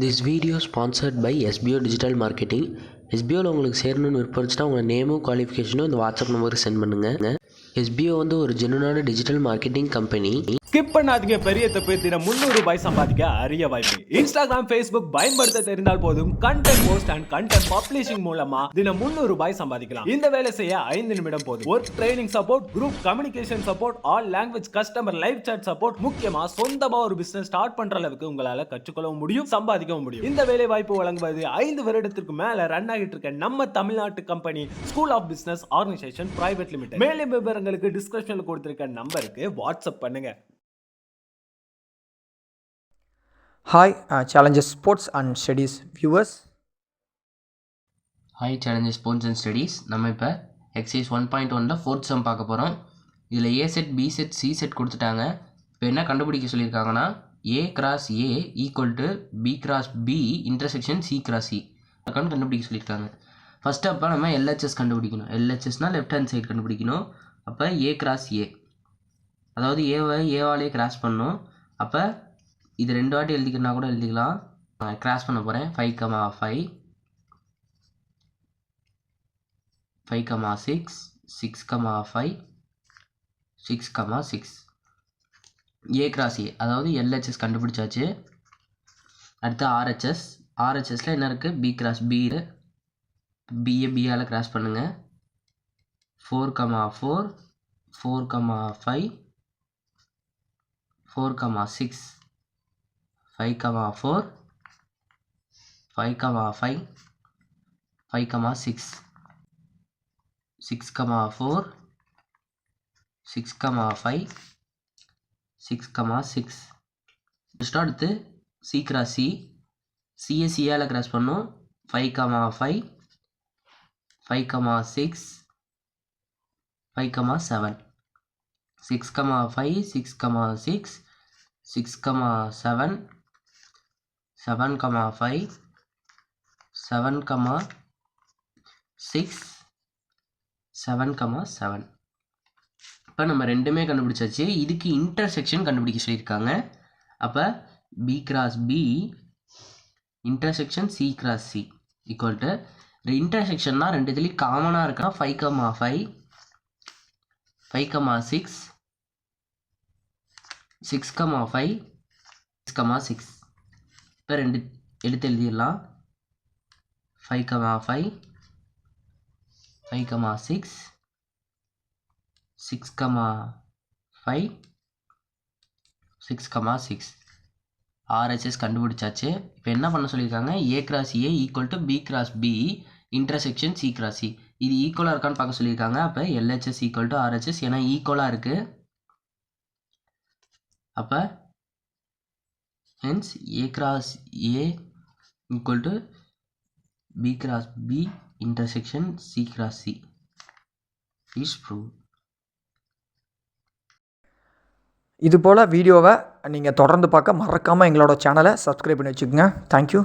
This video sponsored by SBO Digital Marketing. SBOவில் உங்களுக்கு சேரணும்னு விருப்பம் இருந்துச்சுன்னா உங்கள் நேமும் குவாலிஃபிகேஷனும் இந்த வாட்ஸ்அப் நம்பருக்கு சென்ட் பண்ணுங்கள். SBO வந்து ஒரு ஜெனுனான டிஜிட்டல் மார்க்கெட்டிங் கம்பெனி. ஸ்கிப் பண்ணாதீங்க, பெரிய தப்பு. தினம் ₹300 சம்பாதிக்க அரிய வாய்ப்பு. இன்ஸ்டாகிராம், ஃபேஸ்புக் பயன்படுத்த தெரிந்தால் போதும். Content post and content publishing மூலமா தினம் ₹300 சம்பாதிக்கலாம். இந்த வேலை செய்ய 5 நிமிடம் போதும். Work training support, group communication support, all language customer live chat support, முக்கியமா சொந்தமா ஒரு பிசினஸ் ஸ்டார்ட் பண்ற அளவுக்கு உங்களால கற்றுக்கொள்ளவும் முடியும், சம்பாதிக்கவும் முடியும். இந்த வேலை வாய்ப்பு வழங்குவது 5 வருடத்திற்கு மேல ரன் ஆகிட்டு இருக்க நம்ம தமிழ்நாட்டு company school of business organisation private limited. மேலும் விவரங்களுக்கு டிஸ்கிரிப்ஷன்ல கொடுத்திருக்க நம்பருக்கு வாட்ஸ்அப் பண்ணுங்க. Hi, Challenges Sports and Studies viewers. Hi, Challenges Sports and Studies. நம்ம இப்போ எக்ஸசைஸ் 1.1ல ஃபோர்த் சம் பார்க்க போகிறோம். இதில் A set, B set, C set கொடுத்துட்டாங்க. இப்போ என்ன கண்டுபிடிக்க சொல்லியிருக்காங்கன்னா A cross A equal to B cross B intersection C cross C அக்கான்னு கண்டுபிடிக்க சொல்லியிருக்காங்க. ஃபஸ்ட்டு அப்போ நம்ம எல்ஹெச்எஸ் கண்டுபிடிக்கணும். எல்ஹெச்எஸ்னால் லெஃப்ட் ஹேண்ட் சைடு கண்டுபிடிக்கணும். அப்போ ஏ கிராஸ் ஏ, அதாவது ஏவாலே கிராஸ் பண்ணணும். அப்போ இது 2 வாட்டி எழுதிக்கணும்னா கூட எழுதிக்கலாம். கிராஸ் பண்ண போகிறேன். 5,5 5,6 6,5 6,6 ஏ கிராஸ் ஏ, அதாவது எல்ஹெச்எஸ் கண்டுபிடிச்சாச்சு. அடுத்து ஆர்ஹெச்எஸில் என்ன இருக்குது? B cross B. பியால் கிராஸ் பண்ணுங்கள். 4,4 4,5 4,6 5,4 5,5 5,6 6,4 6,5 6,6. நெக்ஸ்ட் அடுத்து சி கிராஸ் சி. சிஏசியால் கிராஸ் பண்ணோம். 5,5 5,6 5,7 6,5 6,6 6,7 7,5 7,6 7,7. இப்போ நம்ம ரெண்டுமே கண்டுபிடிச்சாச்சு. இதுக்கு இன்டர்செக்ஷன் கண்டுபிடிக்க சொல்லியிருக்காங்க. அப்போ B cross B intersection C cross C equal to இன்டர்செக்ஷன்னா ரெண்டு இதுலேயும் காமனாக இருக்கா 5,5 5,6 6,5 6,6. இப்போ ரெண்டு எடுத்து எழுதிடலாம். 5,5 5,6 6,5 6,6. ஆர்ஹெச்எஸ் கண்டுபிடிச்சாச்சு. இப்போ என்ன பண்ண சொல்லியிருக்காங்க? A cross A equal to B cross B intersection C cross C. இது ஈக்குவலாக இருக்கான்னு பார்க்க சொல்லியிருக்காங்க. அப்போ எல்ஹெச்எஸ் ஈக்குவல் டு ஆர்ஹெச்எஸ், ஏன்னா ஈக்குவலாக இருக்குது. அப்போ hence A cross A equal to B cross B intersection C cross C is prove. இதுபோல் வீடியோவை நீங்கள் தொடர்ந்து பார்க்க மறக்காமல் எங்களோட சேனலை சப்ஸ்கிரைப் பண்ணி வச்சுக்கோங்க. தேங்க்யூ.